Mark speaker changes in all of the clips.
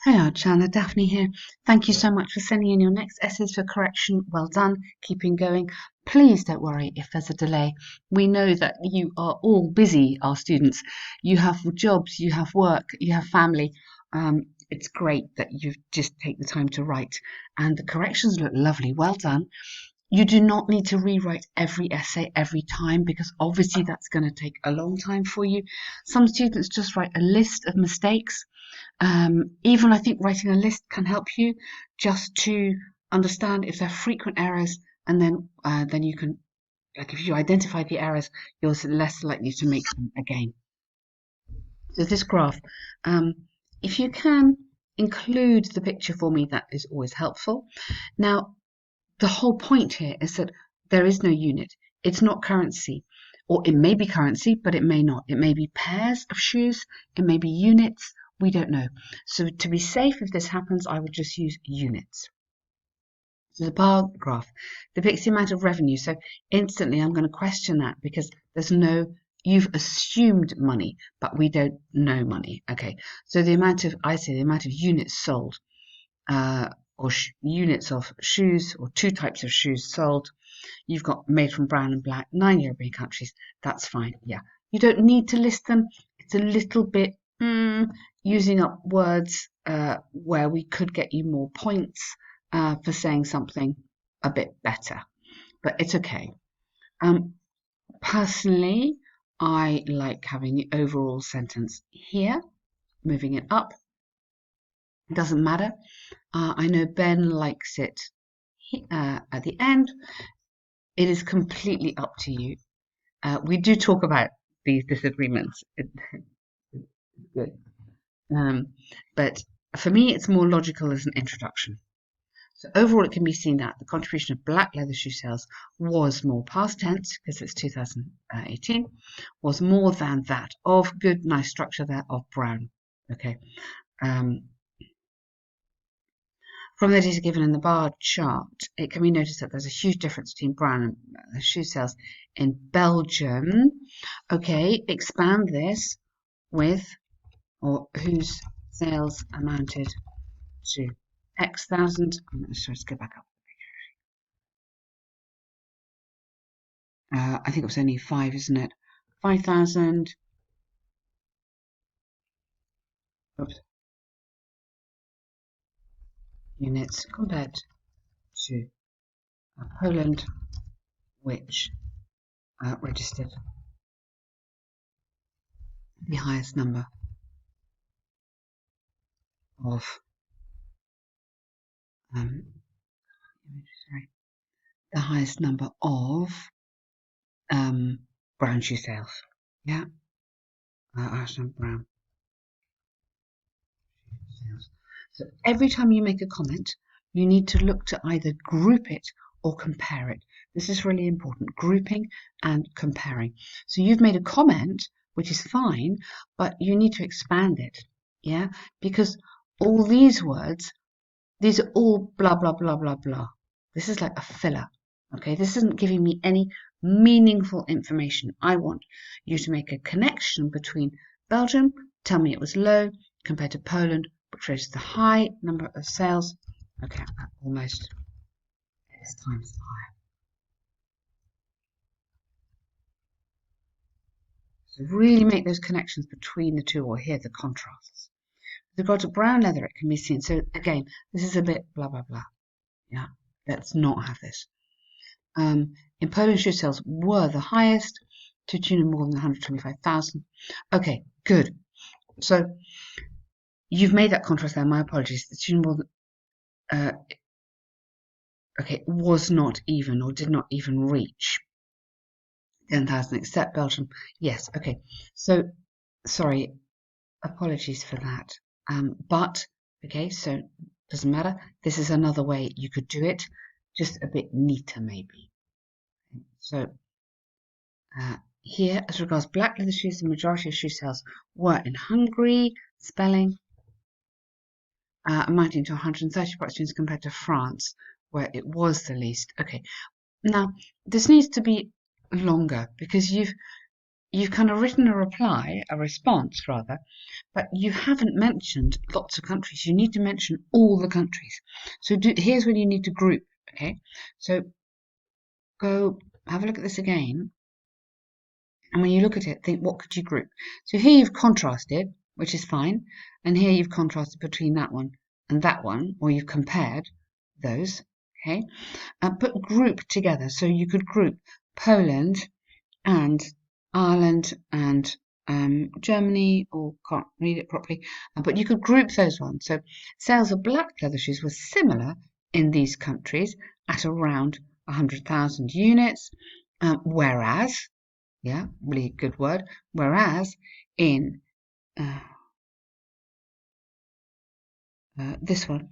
Speaker 1: Hey Archana, Daphne here. Thank you so much for sending in your next essays for correction. Well done. Keeping going. Please don't worry if there's a delay. We know that you are all busy, our students. You have jobs, you have work, you have family. It's great that you just take the time to write. And the corrections look lovely. Well done. You do not need to rewrite every essay every time because obviously that's going to take a long time for you. Some students just write a list of mistakes. Even I think writing a list can help you just to understand if there are frequent errors, and then you can, like, if you identify the errors, you're less likely to make them again. So this graph, um, if you can include the picture for me, that is always helpful. Now, the whole point here is that there is no unit. It's not currency, or it may be currency, but it may not. It may be pairs of shoes, it may be units, we don't know. So to be safe, if this happens, I would just use units. So the bar graph depicts the amount of revenue. So instantly I'm going to question that because you've assumed money, but we don't know money. Okay, so the amount of units sold, or units of shoes, or two types of shoes sold. You've got made from brown and black, 9 European countries. That's fine. Yeah, you don't need to list them. It's a little bit using up words where we could get you more points for saying something a bit better, but it's okay. Personally, I like having the overall sentence here, moving it up. It doesn't matter. I know Ben likes it at the end. It is completely up to you. We do talk about these disagreements. It's good. But for me, it's more logical as an introduction. So overall, it can be seen that the contribution of black leather shoe sales was more past tense, because it's 2018, was more than that of good, nice structure there, of brown. Okay. From the data given in the bar chart, it can be noticed that there's a huge difference between brown and shoe sales in Belgium. Okay, expand this with, or whose sales amounted to X thousand. Let's go back up. I think it was only 5, isn't it? 5,000. Oops. Units compared to Poland, which registered the highest number of the highest number of brown shoe sales. Yeah, brown sales. So every time you make a comment, you need to look to either group it or compare it. This is really important, grouping and comparing. So you've made a comment, which is fine, but you need to expand it, yeah? Because all these words, these are all blah, blah, blah, blah, blah. This is like a filler, okay? This isn't giving me any meaningful information. I want you to make a connection between Belgium, tell me it was low, compared to Poland, which shows the high number of sales. Okay, almost X times higher. So really make those connections between the two, or here the contrasts. With regard to brown leather, it can be seen. So again, this is a bit blah, blah, blah. Yeah, let's not have this. In Poland, shoe sales were the highest, to tune of more than 125,000. Okay, good. So you've made that contrast there. My apologies. The tune more than, okay, was not even, or did not even reach 10,000, except Belgium. Yes, okay. So, sorry, apologies for that. But, okay, so doesn't matter. This is another way you could do it, just a bit neater maybe. So, here, as regards black leather shoes, the majority of shoe sales were in Hungary, spelling, amounting to 130 product students compared to France, where it was the least. Okay, now this needs to be longer because you've kind of written a response rather, but you haven't mentioned lots of countries. You need to mention all the countries. So here's where you need to group, okay? So go have a look at this again. And when you look at it, think, what could you group? So here you've contrasted, which is fine. And here you've contrasted between that one and that one, or you've compared those, okay? But group together. So you could group Poland and Ireland and Germany, or can't read it properly, but you could group those ones. So sales of black leather shoes were similar in these countries at around 100,000 units, whereas, yeah, really good word, whereas in this one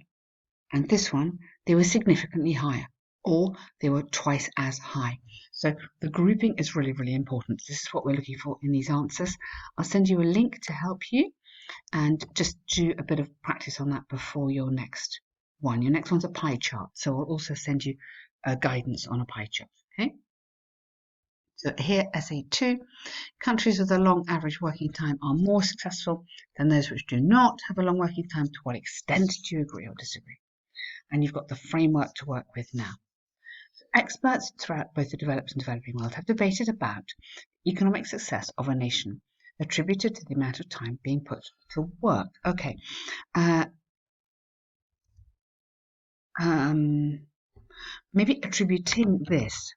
Speaker 1: and this one, they were significantly higher, or they were twice as high. So the grouping is really, really important. This is what we're looking for in these answers. I'll send you a link to help you, and just do a bit of practice on that before your next one. Your next one's a pie chart, so I'll also send you guidance on a pie chart. Okay. So here, essay 2, countries with a long average working time are more successful than those which do not have a long working time. To what extent do you agree or disagree? And you've got the framework to work with now. So experts throughout both the developed and developing world have debated about economic success of a nation attributed to the amount of time being put to work. Okay. Maybe attributing this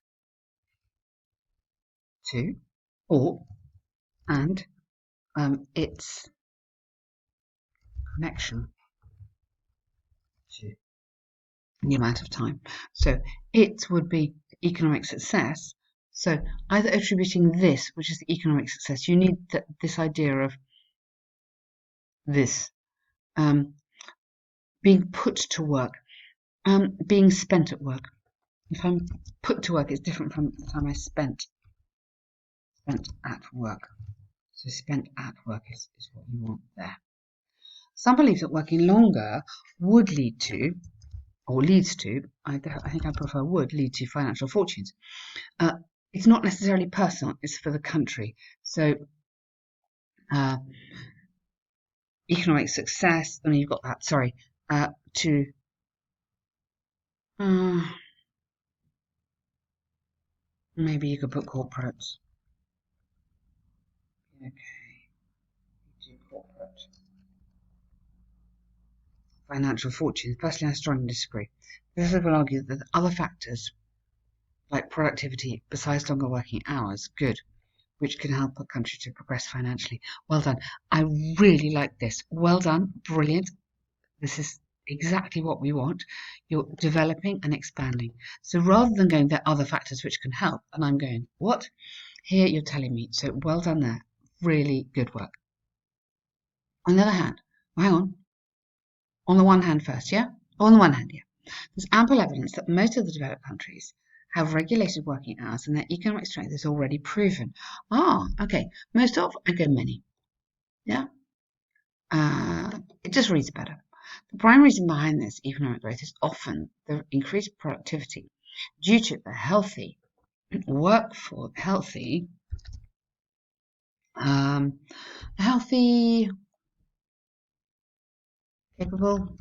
Speaker 1: to, or, and its connection to the amount of time. So it would be economic success. So either attributing this, which is the economic success, you need this idea of this being put to work, being spent at work. If I'm put to work, it's different from the time I spent at work. So spent at work is what you want there. Some believe that working longer would lead to, or leads to, I think I prefer would lead to financial fortunes. It's not necessarily personal, it's for the country. So economic success, I mean, you've got that, sorry, to maybe you could put corporates. Okay, do corporate. Financial fortunes. Personally, I strongly disagree. This will argue that other factors, like productivity, besides longer working hours, good, which can help a country to progress financially. Well done. I really like this. Well done. Brilliant. This is exactly what we want. You're developing and expanding. So rather than going, there are other factors which can help, and I'm going, what? Here you're telling me. So well done there. Really good work. On the other hand, hang on. On the one hand first, yeah? On the one hand, yeah. There's ample evidence that most of the developed countries have regulated working hours and their economic strength is already proven. Okay. Most of, I go many. Yeah? It just reads better. The prime reason behind this economic growth is often the increased productivity due to the healthy workforce, healthy, capable,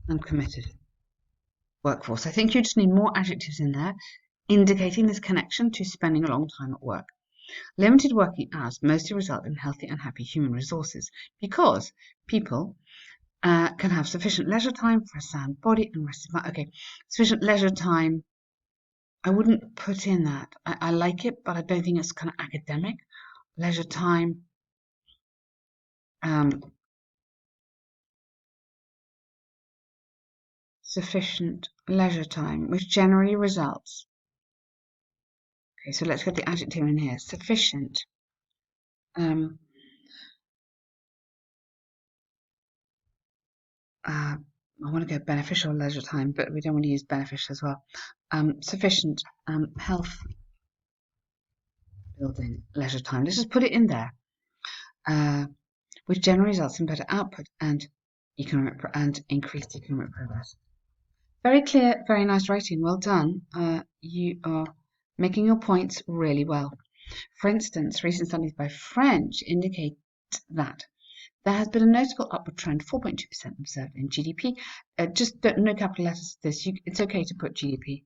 Speaker 1: and committed workforce. I think you just need more adjectives in there indicating this connection to spending a long time at work. Limited working hours mostly result in healthy and happy human resources because people can have sufficient leisure time for a sound body and rest of mind. Okay, sufficient leisure time. I wouldn't put in that. I like it, but I don't think it's kind of academic. Leisure time. Sufficient leisure time, which generally results. Okay, so let's get the adjective in here. Sufficient. I want to go beneficial leisure time, but we don't want to use beneficial as well. Sufficient health building leisure time. Let's just put it in there, which generally results in better output and increased economic progress. Very clear, very nice writing. Well done. You are making your points really well. For instance, recent studies by French indicate that there has been a notable upward trend, 4.2% observed in GDP. Just no capital letters. It's okay to put GDP.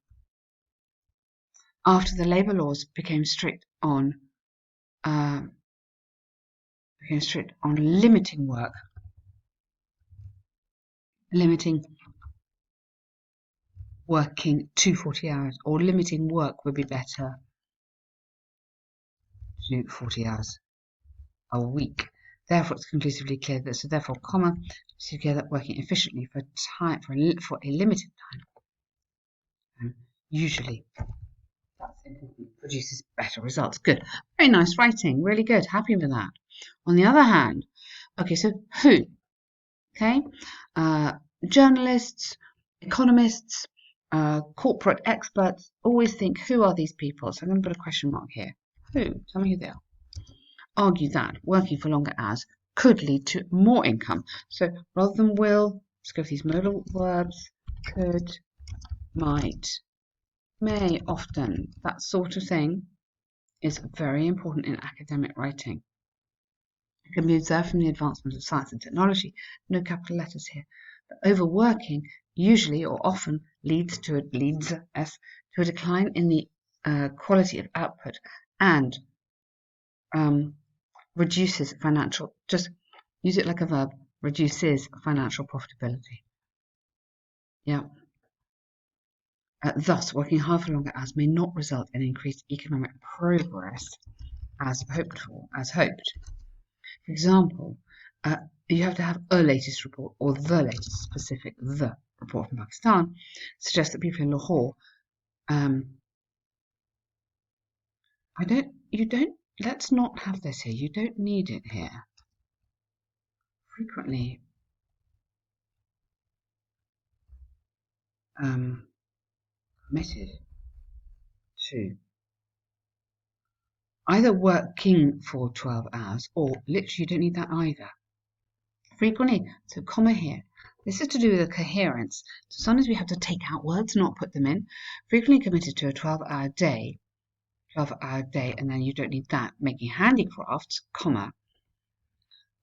Speaker 1: After the labour laws became strict on limiting work, limiting working to 40 hours, or limiting work would be better to 40 hours a week. Therefore, it's conclusively clear that, so therefore, comma, so clear that working efficiently for a limited time, usually produces better results. Good. Very nice writing. Really good. Happy with that. On the other hand, okay, so who? Okay, journalists, economists, corporate experts always think, who are these people? So I'm going to put a question mark here. Who? Tell me who they are. Argue that working for longer hours could lead to more income. So rather than will, let's go with these modal verbs. Could, might, may, often. That sort of thing is very important in academic writing. It can be observed from the advancement of science and technology. No capital letters here. But overworking usually or often leads to a decline in the quality of output and reduces financial. Just use it like a verb. Reduces financial profitability. Yeah. Thus, working hard for longer hours may not result in increased economic progress as hoped. For example, you have to have a latest report or the latest specific the report from Pakistan suggests that people in Lahore let's not have this here. You don't need it here. Frequently committed to either working for 12 hours or literally you don't need that either. Frequently, so comma here. This is to do with the coherence. So sometimes we have to take out words, not put them in. Frequently committed to a 12-hour day, and then you don't need that. Making handicrafts, comma,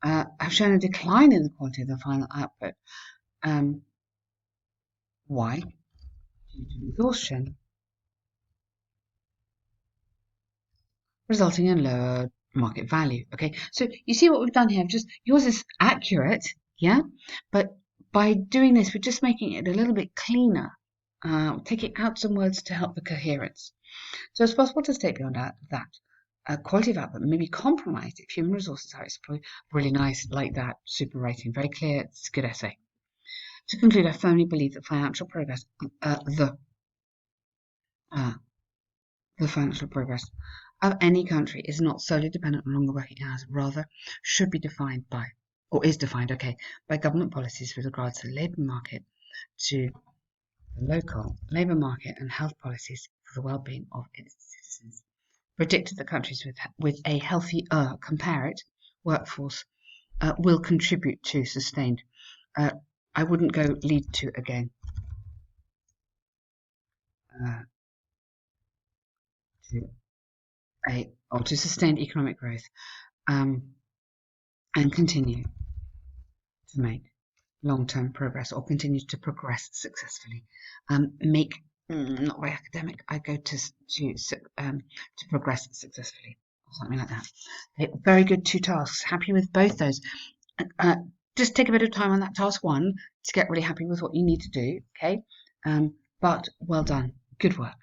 Speaker 1: have shown a decline in the quality of the final output. Why? Due to exhaustion, resulting in lower market value. Okay, so you see what we've done here. Yours is accurate, yeah, but by doing this, we're just making it a little bit cleaner, taking out some words to help the coherence. So it's possible to state beyond that quality of output may be compromised if human resources are exploited. Really nice, like that. Super writing, very clear. It's a good essay. To conclude, I firmly believe that financial progress, the financial progress of any country is not solely dependent on longer working hours, rather should be defined by, or is defined, by government policies with regards to the labour market, to the local labour market and health policies for the well-being of its citizens. Predicted that countries with a healthier workforce will contribute to sustained. I wouldn't go lead to again. To sustained economic growth and continue to make long-term progress or continue to progress successfully. Not very academic. I go to progress successfully or something like that. Okay, very good 2 tasks. Happy with both those. Just take a bit of time on that task 1 to get really happy with what you need to do. Okay, but well done. Good work.